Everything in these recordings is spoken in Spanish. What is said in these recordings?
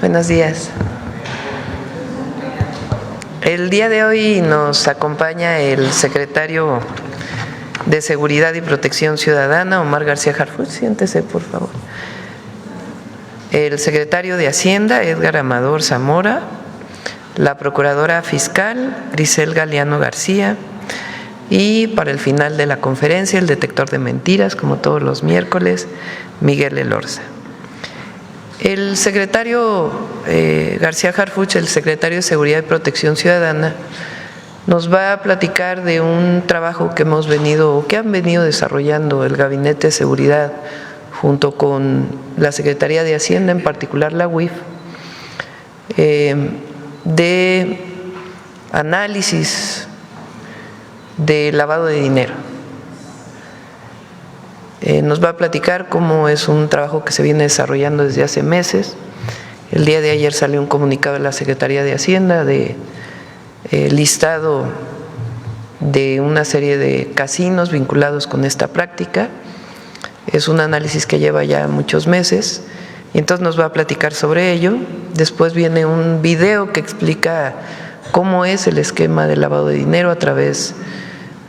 Buenos días. El día de hoy nos acompaña el secretario de Seguridad y Protección Ciudadana, Omar García Harfuch. Siéntese, por favor. El secretario de Hacienda, Edgar Amador Zamora. La procuradora fiscal, Grisel Galeano García. Y para el final de la conferencia, el detector de mentiras, como todos los miércoles, Miguel Elorza. El secretario García Harfuch, el secretario de Seguridad y Protección Ciudadana, nos va a platicar de un trabajo que han venido desarrollando el Gabinete de Seguridad junto con la Secretaría de Hacienda, en particular la UIF, de análisis de lavado de dinero. Nos va a platicar cómo es un trabajo que se viene desarrollando desde hace meses. El día de ayer salió un comunicado de la Secretaría de Hacienda de listado de una serie de casinos vinculados con esta práctica. Es un análisis que lleva ya muchos meses y entonces nos va a platicar sobre ello. Después viene un video que explica cómo es el esquema de lavado de dinero a través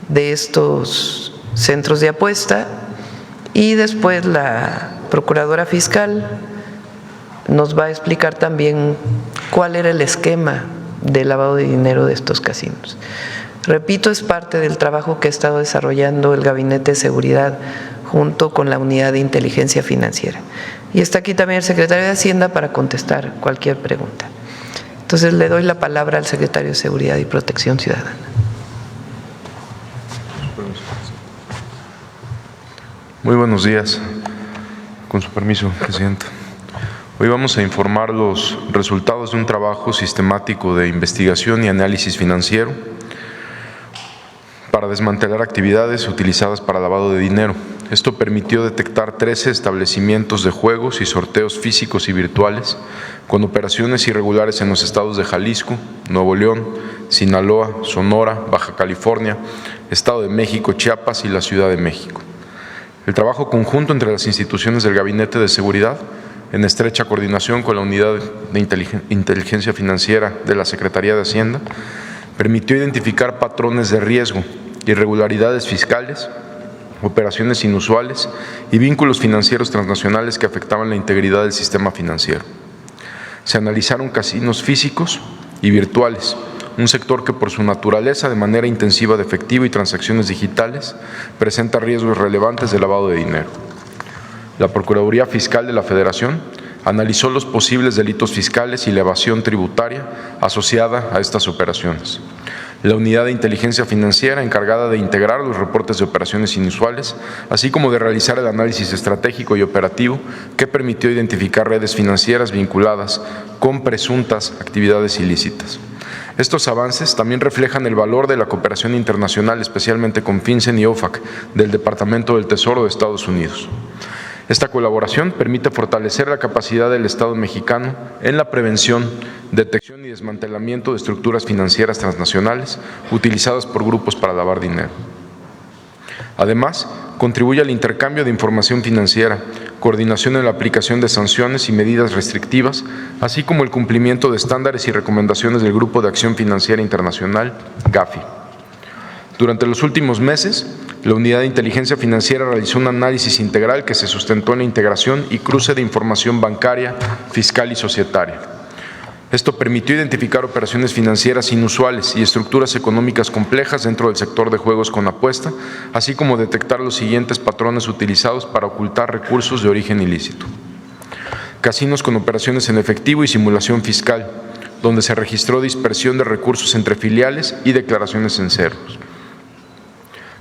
de estos centros de apuesta. Y después la procuradora fiscal nos va a explicar también cuál era el esquema de lavado de dinero de estos casinos. Repito, es parte del trabajo que ha estado desarrollando el Gabinete de Seguridad junto con la Unidad de Inteligencia Financiera. Y está aquí también el secretario de Hacienda para contestar cualquier pregunta. Entonces le doy la palabra al secretario de Seguridad y Protección Ciudadana. Muy buenos días. Con su permiso, Presidenta. Hoy vamos a informar los resultados de un trabajo sistemático de investigación y análisis financiero para desmantelar actividades utilizadas para lavado de dinero. Esto permitió detectar 13 establecimientos de juegos y sorteos físicos y virtuales con operaciones irregulares en los estados de Jalisco, Nuevo León, Sinaloa, Sonora, Baja California, Estado de México, Chiapas y la Ciudad de México. El trabajo conjunto entre las instituciones del Gabinete de Seguridad, en estrecha coordinación con la Unidad de Inteligencia Financiera de la Secretaría de Hacienda, permitió identificar patrones de riesgo, irregularidades fiscales, operaciones inusuales y vínculos financieros transnacionales que afectaban la integridad del sistema financiero. Se analizaron casinos físicos y virtuales, un sector que por su naturaleza de manera intensiva de efectivo y transacciones digitales presenta riesgos relevantes de lavado de dinero. La Procuraduría Fiscal de la Federación analizó los posibles delitos fiscales y la evasión tributaria asociada a estas operaciones. La Unidad de Inteligencia Financiera, encargada de integrar los reportes de operaciones inusuales, así como de realizar el análisis estratégico y operativo que permitió identificar redes financieras vinculadas con presuntas actividades ilícitas. Estos avances también reflejan el valor de la cooperación internacional, especialmente con FinCEN y OFAC del Departamento del Tesoro de Estados Unidos. Esta colaboración permite fortalecer la capacidad del Estado mexicano en la prevención, detección y desmantelamiento de estructuras financieras transnacionales utilizadas por grupos para lavar dinero. Además, contribuye al intercambio de información financiera, coordinación en la aplicación de sanciones y medidas restrictivas, así como el cumplimiento de estándares y recomendaciones del Grupo de Acción Financiera Internacional, GAFI. Durante los últimos meses, la Unidad de Inteligencia Financiera realizó un análisis integral que se sustentó en la integración y cruce de información bancaria, fiscal y societaria. Esto permitió identificar operaciones financieras inusuales y estructuras económicas complejas dentro del sector de juegos con apuesta, así como detectar los siguientes patrones utilizados para ocultar recursos de origen ilícito. Casinos con operaciones en efectivo y simulación fiscal, donde se registró dispersión de recursos entre filiales y declaraciones en ceros.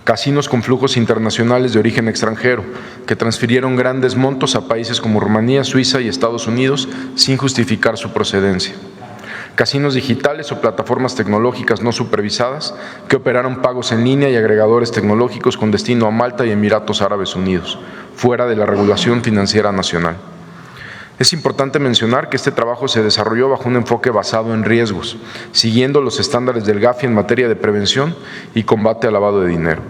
Casinos con flujos internacionales de origen extranjero, que transfirieron grandes montos a países como Rumanía, Suiza y Estados Unidos sin justificar su procedencia. Casinos digitales o plataformas tecnológicas no supervisadas que operaron pagos en línea y agregadores tecnológicos con destino a Malta y Emiratos Árabes Unidos, fuera de la regulación financiera nacional. Es importante mencionar que este trabajo se desarrolló bajo un enfoque basado en riesgos, siguiendo los estándares del GAFI en materia de prevención y combate al lavado de dinero.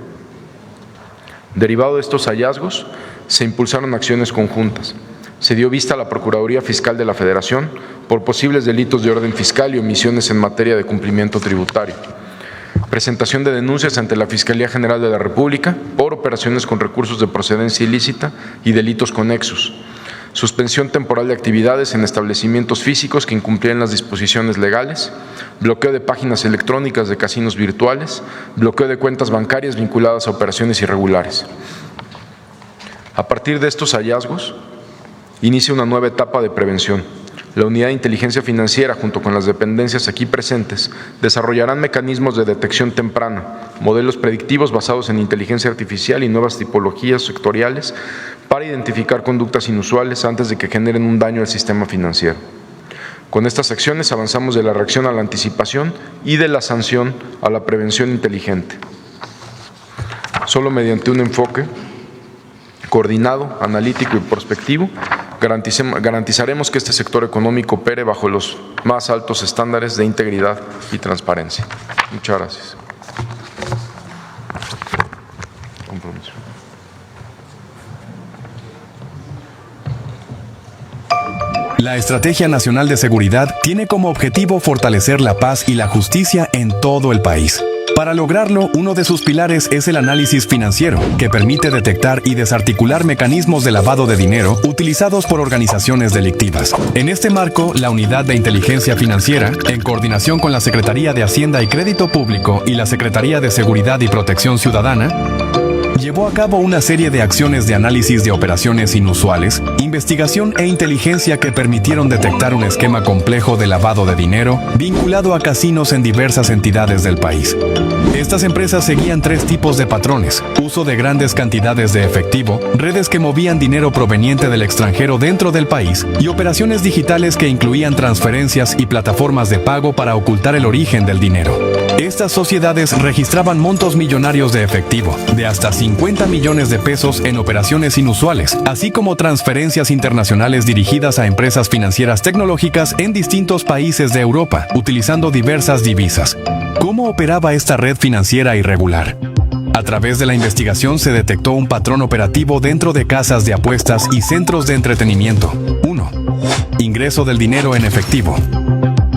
Derivado de estos hallazgos, se impulsaron acciones conjuntas. se dio vista a la Procuraduría Fiscal de la Federación por posibles delitos de orden fiscal y omisiones en materia de cumplimiento tributario. Presentación de denuncias ante la Fiscalía General de la República por operaciones con recursos de procedencia ilícita y delitos conexos. Suspensión temporal de actividades en establecimientos físicos que incumplían las disposiciones legales, bloqueo de páginas electrónicas de casinos virtuales, bloqueo de cuentas bancarias vinculadas a operaciones irregulares. A partir de estos hallazgos, inicia una nueva etapa de prevención. La Unidad de Inteligencia Financiera, junto con las dependencias aquí presentes, desarrollarán mecanismos de detección temprana, modelos predictivos basados en inteligencia artificial y nuevas tipologías sectoriales para identificar conductas inusuales antes de que generen un daño al sistema financiero. Con estas acciones avanzamos de la reacción a la anticipación y de la sanción a la prevención inteligente. Solo mediante un enfoque coordinado, analítico y prospectivo, garantizaremos que este sector económico opere bajo los más altos estándares de integridad y transparencia. Muchas gracias. Compromiso. La Estrategia Nacional de Seguridad tiene como objetivo fortalecer la paz y la justicia en todo el país. Para lograrlo, uno de sus pilares es el análisis financiero, que permite detectar y desarticular mecanismos de lavado de dinero utilizados por organizaciones delictivas. En este marco, la Unidad de Inteligencia Financiera, en coordinación con la Secretaría de Hacienda y Crédito Público y la Secretaría de Seguridad y Protección Ciudadana, llevó a cabo una serie de acciones de análisis de operaciones inusuales, investigación e inteligencia que permitieron detectar un esquema complejo de lavado de dinero vinculado a casinos en diversas entidades del país. Estas empresas seguían tres tipos de patrones: uso de grandes cantidades de efectivo, redes que movían dinero proveniente del extranjero dentro del país y operaciones digitales que incluían transferencias y plataformas de pago para ocultar el origen del dinero. Estas sociedades registraban montos millonarios de efectivo, de hasta 50 millones de pesos en operaciones inusuales, así como transferencias internacionales dirigidas a empresas financieras tecnológicas en distintos países de Europa, utilizando diversas divisas. ¿Cómo operaba esta red financiera irregular? A través de la investigación se detectó un patrón operativo dentro de casas de apuestas y centros de entretenimiento. 1. Ingreso del dinero en efectivo.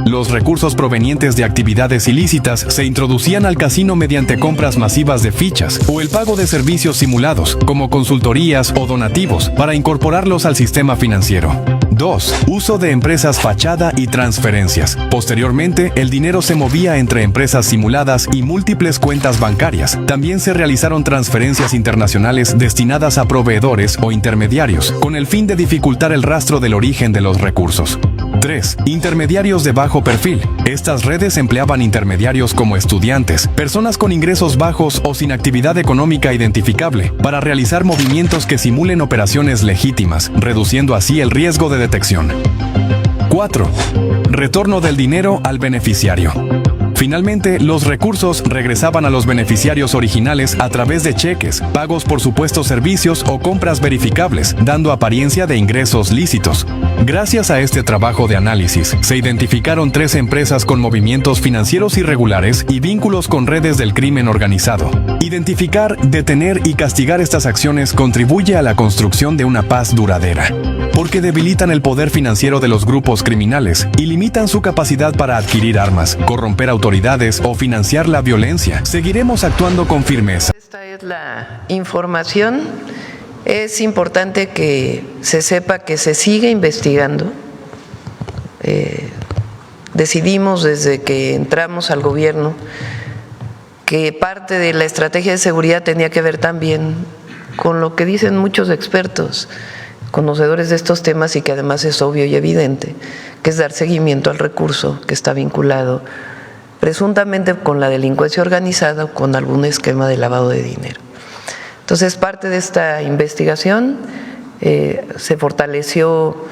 Los recursos provenientes de actividades ilícitas se introducían al casino mediante compras masivas de fichas o el pago de servicios simulados, como consultorías o donativos, para incorporarlos al sistema financiero. 2. Uso de empresas fachada y transferencias. Posteriormente, el dinero se movía entre empresas simuladas y múltiples cuentas bancarias. También se realizaron transferencias internacionales destinadas a proveedores o intermediarios, con el fin de dificultar el rastro del origen de los recursos. 3. Intermediarios de bajo perfil. Estas redes empleaban intermediarios como estudiantes, personas con ingresos bajos o sin actividad económica identificable, para realizar movimientos que simulen operaciones legítimas, reduciendo así el riesgo de detección. 4. Retorno del dinero al beneficiario. Finalmente, los recursos regresaban a los beneficiarios originales a través de cheques, pagos por supuestos servicios o compras verificables, dando apariencia de ingresos lícitos. Gracias a este trabajo de análisis, se identificaron 3 empresas con movimientos financieros irregulares y vínculos con redes del crimen organizado. Identificar, detener y castigar estas acciones contribuye a la construcción de una paz duradera, porque debilitan el poder financiero de los grupos criminales y limitan su capacidad para adquirir armas, corromper autoridades o financiar la violencia. Seguiremos actuando con firmeza. Esta es la información. Es importante que se sepa que se sigue investigando. Decidimos desde que entramos al gobierno que parte de la estrategia de seguridad tenía que ver también con lo que dicen muchos expertos, conocedores de estos temas, y que además es obvio y evidente, que es dar seguimiento al recurso que está vinculado presuntamente con la delincuencia organizada o con algún esquema de lavado de dinero. Entonces, parte de esta investigación se fortaleció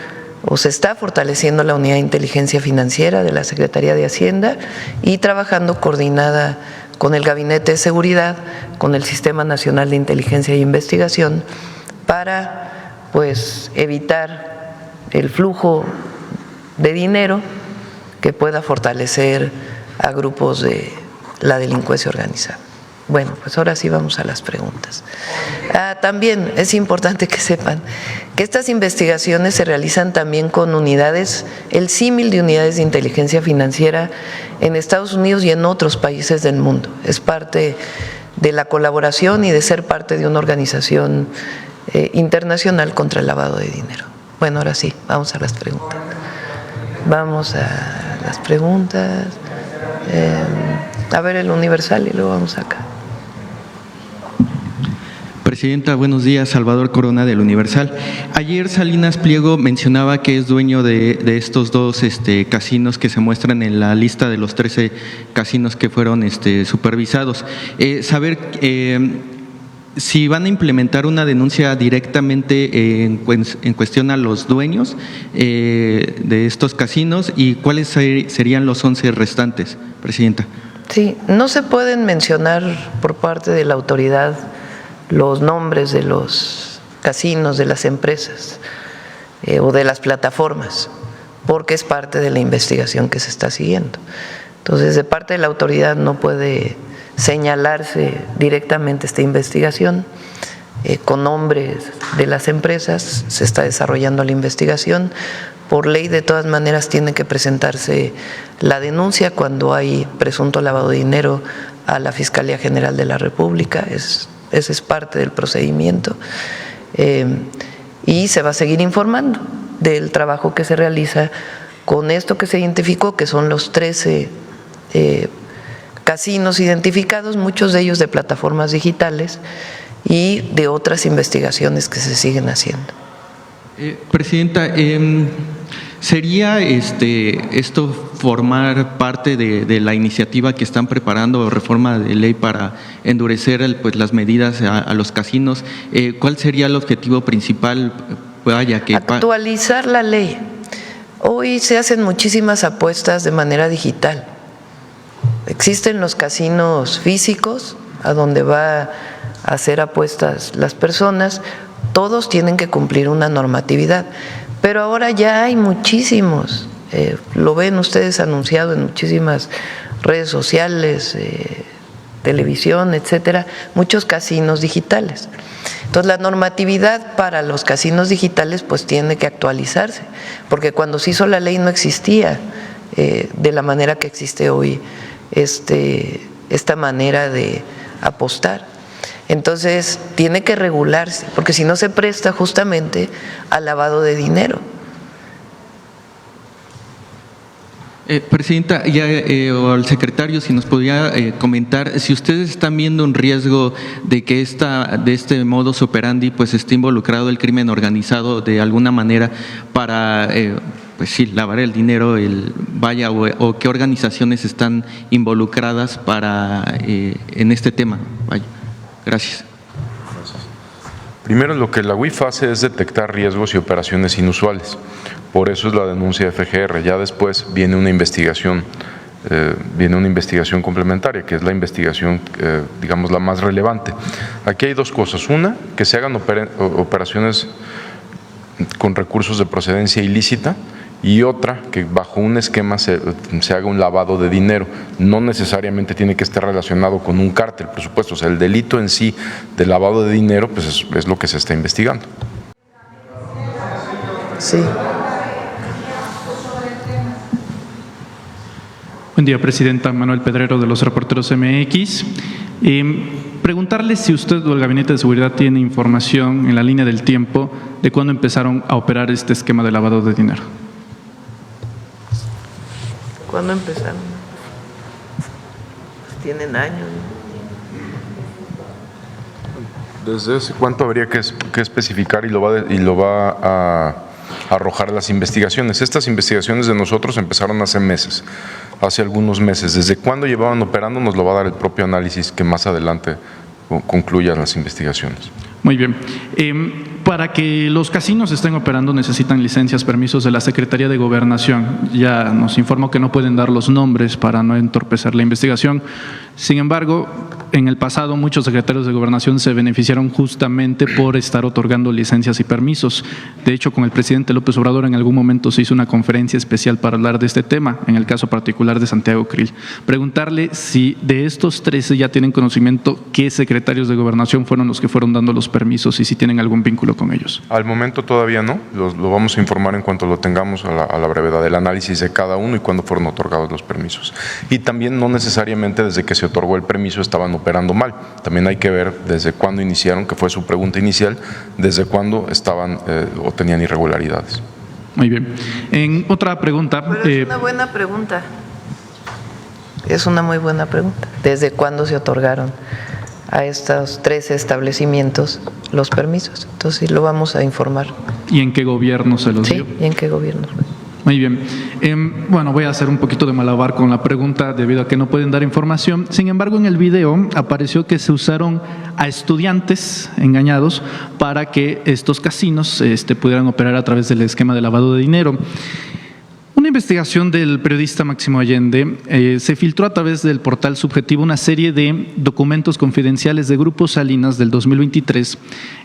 o se está fortaleciendo la Unidad de Inteligencia Financiera de la Secretaría de Hacienda y trabajando coordinada con el Gabinete de Seguridad, con el Sistema Nacional de Inteligencia e Investigación, para evitar el flujo de dinero que pueda fortalecer a grupos de la delincuencia organizada. Bueno, pues ahora sí vamos a las preguntas. También es importante que sepan que estas investigaciones se realizan también con unidades, el símil de unidades de inteligencia financiera en Estados Unidos y en otros países del mundo. Es parte de la colaboración y de ser parte de una organización internacional contra el lavado de dinero. Bueno, ahora sí, vamos a las preguntas. Vamos a las preguntas. A ver el Universal y luego vamos acá. Presidenta, buenos días. Salvador Corona del Universal. Ayer Salinas Pliego mencionaba que es dueño de estos dos casinos que se muestran en la lista de los 13 casinos que fueron supervisados. Saber si van a implementar una denuncia directamente en cuestión a los dueños de estos casinos y cuáles serían los 11 restantes, Presidenta. Sí, no se pueden mencionar por parte de la autoridad los nombres de los casinos, de las empresas o de las plataformas, porque es parte de la investigación que se está siguiendo. Entonces, de parte de la autoridad no puede señalarse directamente esta investigación con nombres de las empresas, se está desarrollando la investigación. Por ley, de todas maneras, tiene que presentarse la denuncia cuando hay presunto lavado de dinero a la Fiscalía General de la República. Ese es parte del procedimiento y se va a seguir informando del trabajo que se realiza con esto que se identificó, que son los 13 casinos identificados, muchos de ellos de plataformas digitales y de otras investigaciones que se siguen haciendo. Presidenta, ¿sería esto formar parte de la iniciativa que están preparando, reforma de ley para endurecer las medidas a los casinos? ¿Cuál sería el objetivo principal? Actualizar la ley. Hoy se hacen muchísimas apuestas de manera digital. Existen los casinos físicos, a donde va a hacer apuestas las personas. Todos tienen que cumplir una normatividad, pero ahora ya hay muchísimos, lo ven ustedes anunciado en muchísimas redes sociales, televisión, etcétera, muchos casinos digitales. Entonces, la normatividad para los casinos digitales pues tiene que actualizarse, porque cuando se hizo la ley no existía de la manera que existe hoy esta manera de apostar. Entonces, tiene que regularse, porque si no se presta justamente al lavado de dinero. Presidenta, o al secretario, si nos podría comentar si ustedes están viendo un riesgo de que de este modus operandi pues esté involucrado el crimen organizado de alguna manera para lavar el dinero, o qué organizaciones están involucradas en este tema. Gracias. Primero, lo que la UIF hace es detectar riesgos y operaciones inusuales. Por eso es la denuncia de FGR. Ya después viene una investigación complementaria, que es la investigación, digamos, la más relevante. Aquí hay dos cosas. Una, que se hagan operaciones con recursos de procedencia ilícita, y otra, que bajo un esquema se haga un lavado de dinero. No necesariamente tiene que estar relacionado con un cártel, por supuesto. O sea, el delito en sí de lavado de dinero pues es lo que se está investigando. Sí. Buen día, Presidenta. Manuel Pedrero, de los Reporteros MX. Preguntarle si usted o el Gabinete de Seguridad tiene información en la línea del tiempo de cuándo empezaron a operar este esquema de lavado de dinero. ¿Cuándo empezaron? Pues tienen años, ¿no? ¿Desde ese cuánto habría que especificar y lo va a arrojar las investigaciones? Estas investigaciones de nosotros empezaron hace algunos meses. ¿Desde cuándo llevaban operando? Nos lo va a dar el propio análisis que más adelante concluyan las investigaciones. Muy bien. Para que los casinos estén operando necesitan licencias, permisos de la Secretaría de Gobernación. Ya nos informó que no pueden dar los nombres para no entorpecer la investigación. Sin embargo, en el pasado muchos secretarios de Gobernación se beneficiaron justamente por estar otorgando licencias y permisos. De hecho, con el presidente López Obrador en algún momento se hizo una conferencia especial para hablar de este tema, en el caso particular de Santiago Krill. Preguntarle si de estos 13 ya tienen conocimiento qué secretarios de Gobernación fueron los que fueron dando los permisos y si tienen algún vínculo con ellos. Al momento todavía no, lo vamos a informar en cuanto lo tengamos a la brevedad del análisis de cada uno y cuándo fueron otorgados los permisos. Y también no necesariamente desde que se otorgó el permiso estaban operando mal. También hay que ver desde cuándo iniciaron, que fue su pregunta inicial, desde cuándo estaban o tenían irregularidades. Muy bien. En otra pregunta. Es una buena pregunta. Es una muy buena pregunta. ¿Desde cuándo se otorgaron a estos 13 establecimientos los permisos? Entonces sí lo vamos a informar. ¿Y en qué gobierno se los dio? Sí, ¿y en qué gobierno fue? Muy bien. Bueno, voy a hacer un poquito de malabar con la pregunta debido a que no pueden dar información. Sin embargo, en el video apareció que se usaron a estudiantes engañados para que estos casinos pudieran operar a través del esquema de lavado de dinero. Una investigación del periodista Máximo Allende se filtró a través del portal Subjetivo una serie de documentos confidenciales de Grupo Salinas del 2023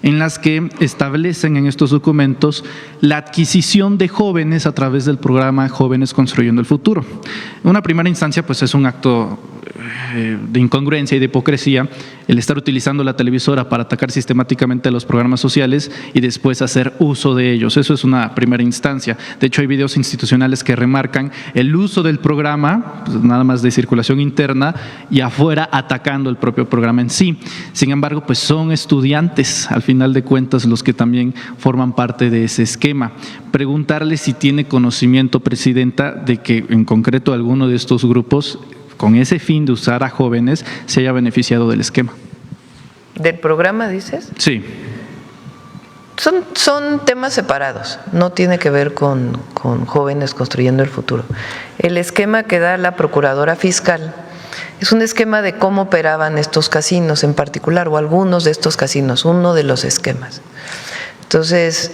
en las que establecen en estos documentos la adquisición de jóvenes a través del programa Jóvenes Construyendo el Futuro. En una primera instancia, pues es un acto de incongruencia y de hipocresía el estar utilizando la televisora para atacar sistemáticamente a los programas sociales y después hacer uso de ellos. Eso es una primera instancia. De hecho, hay videos institucionales que remarcan el uso del programa, pues nada más de circulación interna, y afuera atacando el propio programa en sí. Sin embargo, pues son estudiantes, al final de cuentas, los que también forman parte de ese esquema. Preguntarle si tiene conocimiento, Presidenta, de que en concreto alguno de estos grupos, con ese fin de usar a jóvenes, se haya beneficiado del esquema. ¿Del programa, dices? Sí. Son temas separados, no tiene que ver con Jóvenes Construyendo el Futuro. El esquema que da la Procuradora Fiscal es un esquema de cómo operaban estos casinos en particular, o algunos de estos casinos, uno de los esquemas. Entonces,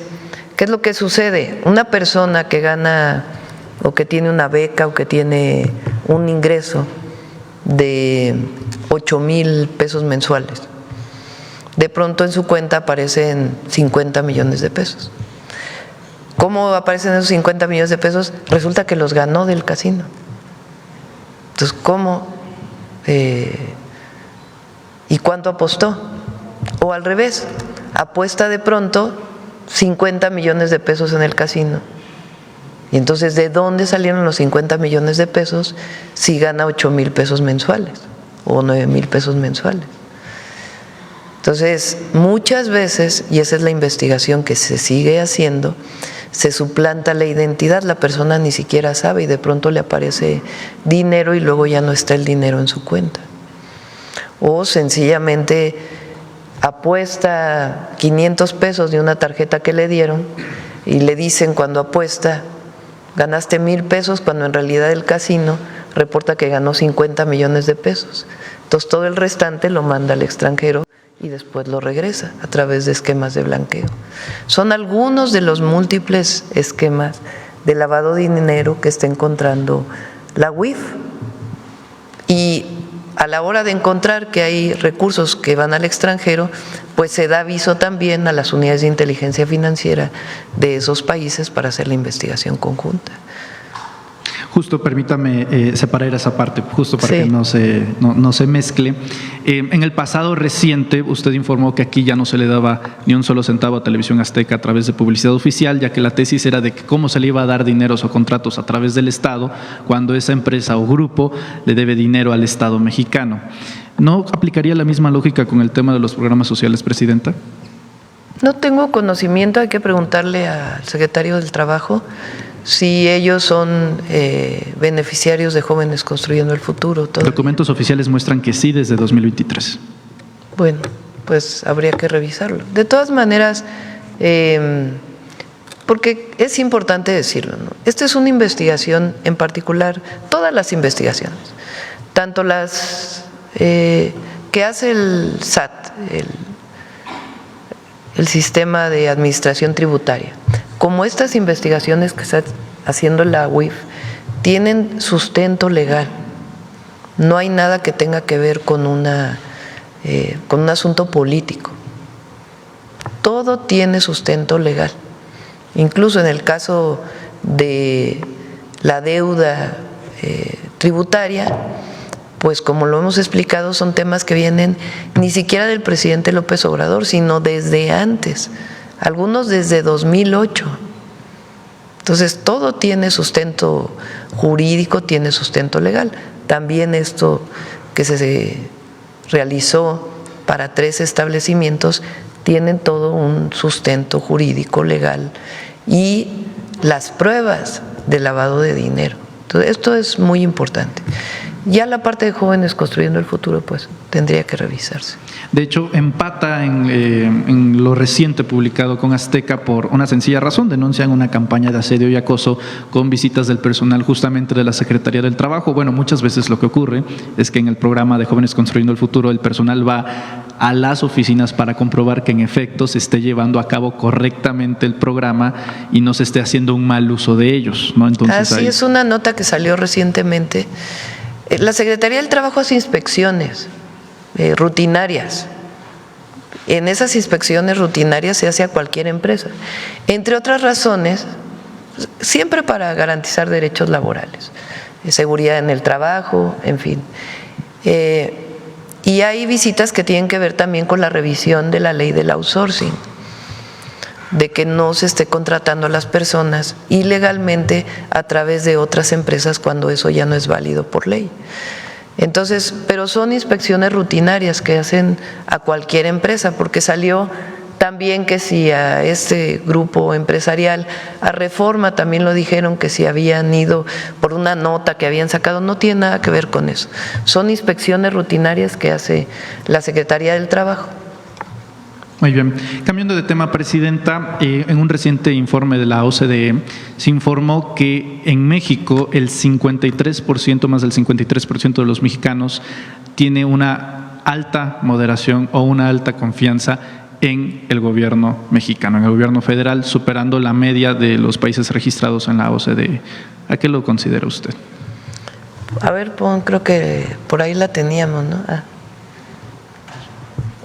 ¿qué es lo que sucede? Una persona que gana o que tiene una beca o que tiene un ingreso de 8,000 pesos mensuales, de pronto en su cuenta aparecen 50 millones de pesos. ¿Cómo aparecen esos 50 millones de pesos? Resulta que los ganó del casino. Entonces, ¿cómo? ¿Y cuánto apostó? O al revés, apuesta de pronto 50 millones de pesos en el casino. Y entonces, ¿de dónde salieron los 50 millones de pesos si gana 8,000 pesos mensuales o 9,000 pesos mensuales? Entonces, muchas veces, y esa es la investigación que se sigue haciendo, se suplanta la identidad, la persona ni siquiera sabe y de pronto le aparece dinero y luego ya no está el dinero en su cuenta. O sencillamente apuesta 500 pesos de una tarjeta que le dieron y le dicen cuando apuesta, ganaste 1,000 pesos, cuando en realidad el casino reporta que ganó 50 millones de pesos. Entonces todo el restante lo manda al extranjero y después lo regresa a través de esquemas de blanqueo. Son algunos de los múltiples esquemas de lavado de dinero que está encontrando la UIF. Y a la hora de encontrar que hay recursos que van al extranjero, pues se da aviso también a las unidades de inteligencia financiera de esos países para hacer la investigación conjunta. Justo, permítame separar esa parte, justo para Sí. que no se mezcle. En el pasado reciente, usted informó que aquí ya no se le daba ni un solo centavo a Televisión Azteca a través de publicidad oficial, ya que la tesis era de que cómo se le iba a dar dineros o contratos a través del Estado cuando esa empresa o grupo le debe dinero al Estado mexicano. ¿No aplicaría la misma lógica con el tema de los programas sociales, Presidenta? No tengo conocimiento, hay que preguntarle al secretario del Trabajo si ellos son beneficiarios de Jóvenes Construyendo el Futuro. Todavía. Documentos oficiales muestran que sí desde 2023. Bueno, pues habría que revisarlo. De todas maneras, porque es importante decirlo, ¿no? Esta es una investigación en particular, todas las investigaciones, tanto las que hace el SAT, el Sistema de Administración Tributaria, como estas investigaciones que está haciendo la UIF, tienen sustento legal. No hay nada que tenga que ver con un asunto político. Todo tiene sustento legal. Incluso en el caso de la deuda tributaria, pues como lo hemos explicado, son temas que vienen ni siquiera del presidente López Obrador, sino desde antes, algunos desde 2008. Entonces, todo tiene sustento jurídico, tiene sustento legal. También esto que se realizó para 3 establecimientos tienen todo un sustento jurídico legal y las pruebas de lavado de dinero. Entonces, esto es muy importante. Ya la parte de Jóvenes Construyendo el Futuro, pues, tendría que revisarse. De hecho, empata en lo reciente publicado con Azteca por una sencilla razón: denuncian una campaña de asedio y acoso con visitas del personal justamente de la Secretaría del Trabajo. Bueno, muchas veces lo que ocurre es que en el programa de Jóvenes Construyendo el Futuro el personal va a las oficinas para comprobar que en efecto se esté llevando a cabo correctamente el programa y no se esté haciendo un mal uso de ellos, ¿no? Entonces, así es una nota que salió recientemente. La Secretaría del Trabajo hace inspecciones rutinarias. En esas inspecciones rutinarias se hace a cualquier empresa, entre otras razones, siempre para garantizar derechos laborales, seguridad en el trabajo, en fin. Y hay visitas que tienen que ver también con la revisión de la ley del outsourcing, de que no se esté contratando a las personas ilegalmente a través de otras empresas cuando eso ya no es válido por ley. Entonces, pero son inspecciones rutinarias que hacen a cualquier empresa, porque salió también que si a este grupo empresarial, a Reforma también lo dijeron, que si habían ido por una nota que habían sacado, no tiene nada que ver con eso. Son inspecciones rutinarias que hace la Secretaría del Trabajo. Muy bien. Cambiando de tema, Presidenta, en un reciente informe de la OCDE se informó que en México el 53%, más del 53% de los mexicanos tiene una alta moderación o una alta confianza en el gobierno mexicano, en el gobierno federal, superando la media de los países registrados en la OCDE. ¿A qué lo considera usted? A ver, creo que por ahí la teníamos, ¿no?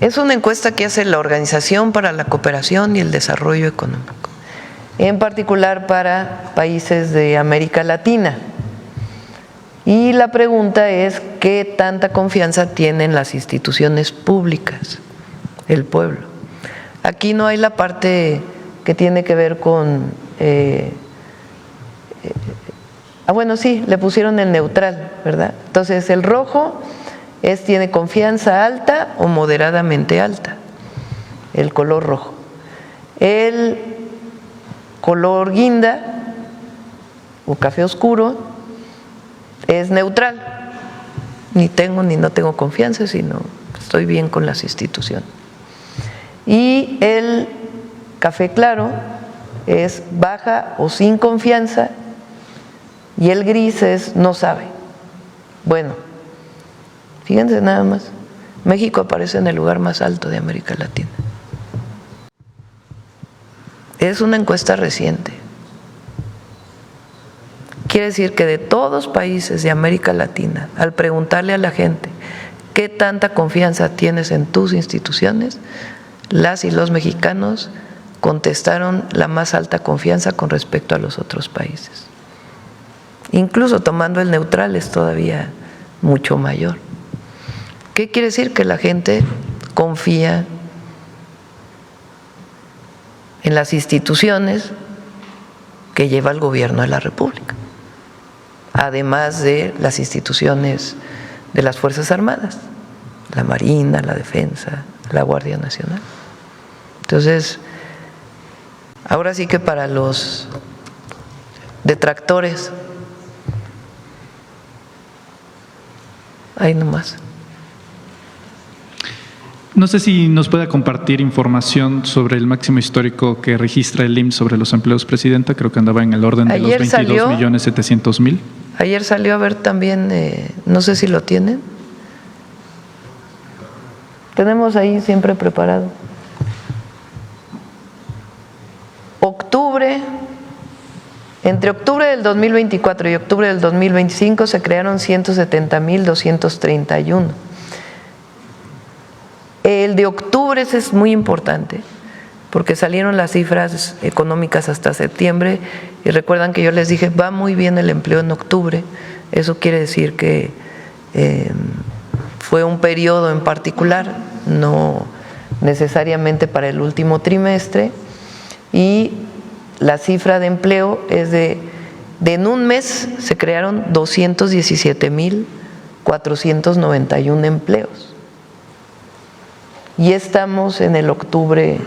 Es una encuesta que hace la Organización para la Cooperación y el Desarrollo Económico, en particular para países de América Latina. Y la pregunta es, ¿qué tanta confianza tienen las instituciones públicas, el pueblo? Aquí no hay la parte que tiene que ver con… bueno, sí, le pusieron el neutral, ¿verdad? Entonces, el rojo tiene confianza alta o moderadamente alta, el color rojo. El color guinda o café oscuro es neutral, ni tengo ni no tengo confianza, sino estoy bien con las instituciones. Y el café claro es baja o sin confianza, y el gris es no sabe. Bueno, fíjense nada más, México aparece en el lugar más alto de América Latina. Es una encuesta reciente. Quiere decir que de todos los países de América Latina, al preguntarle a la gente qué tanta confianza tienes en tus instituciones, las y los mexicanos contestaron la más alta confianza con respecto a los otros países. Incluso tomando el neutral es todavía mucho mayor. ¿Qué quiere decir? Que la gente confía en las instituciones que lleva el gobierno de la República, además de las instituciones de las Fuerzas Armadas, la Marina, la Defensa, la Guardia Nacional. Entonces, ahora sí que para los detractores, ahí nomás. No sé si nos pueda compartir información sobre el máximo histórico que registra el IMSS sobre los empleos, Presidenta. Creo que andaba en el orden de los 22.700.000. Ayer salió a ver también, no sé si lo tienen. Tenemos ahí siempre preparado. Octubre Entre octubre del 2024 y octubre del 2025 se crearon 170,231. El de octubre ese es muy importante, porque salieron las cifras económicas hasta septiembre y recuerdan que yo les dije, va muy bien el empleo en octubre. Eso quiere decir que fue un periodo en particular, no necesariamente para el último trimestre, y la cifra de empleo es de en un mes se crearon 217,491 empleos. Y estamos en el octubre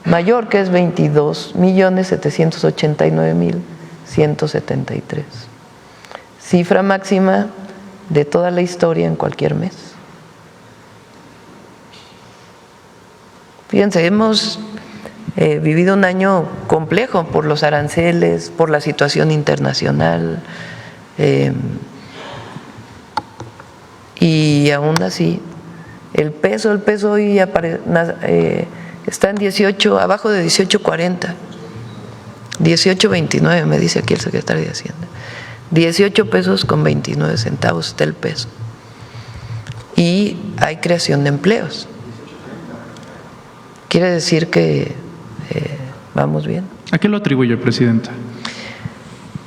mayor, que es 22,789,173. Cifra máxima de toda la historia en cualquier mes. Fíjense, hemos vivido un año complejo por los aranceles, por la situación internacional, y aún así el peso hoy está en 18, abajo de 18.40, 18.29 me dice aquí el secretario de Hacienda. 18 pesos con 29 centavos está el peso. Y hay creación de empleos. Quiere decir que vamos bien. ¿A qué lo atribuye, Presidenta?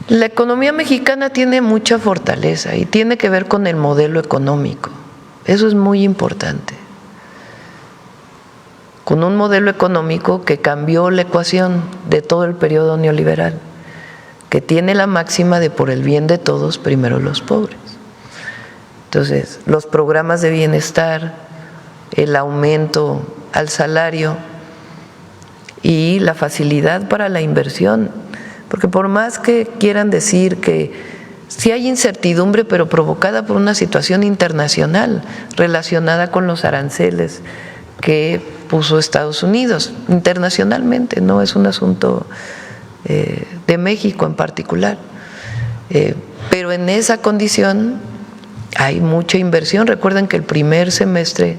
La economía mexicana tiene mucha fortaleza y tiene que ver con el modelo económico. Eso es muy importante. Con un modelo económico que cambió la ecuación de todo el periodo neoliberal, que tiene la máxima de por el bien de todos, primero los pobres. Entonces, los programas de bienestar, el aumento al salario y la facilidad para la inversión, porque por más que quieran decir que sí hay incertidumbre, pero provocada por una situación internacional relacionada con los aranceles que puso Estados Unidos internacionalmente, no es un asunto de México en particular, pero en esa condición hay mucha inversión. Recuerden que el primer semestre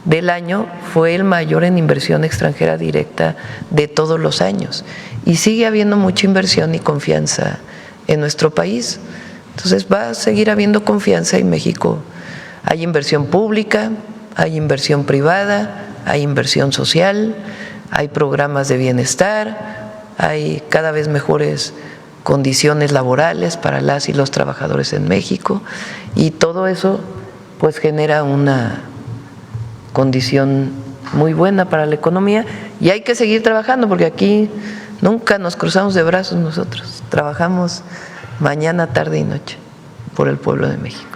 del año fue el mayor en inversión extranjera directa de todos los años y sigue habiendo mucha inversión y confianza en nuestro país. Entonces va a seguir habiendo confianza en México. Hay inversión pública, hay inversión privada, hay inversión social, hay programas de bienestar, hay cada vez mejores condiciones laborales para las y los trabajadores en México, y todo eso pues genera una condición muy buena para la economía, y hay que seguir trabajando porque aquí nunca nos cruzamos de brazos nosotros, trabajamos mañana, tarde y noche por el pueblo de México.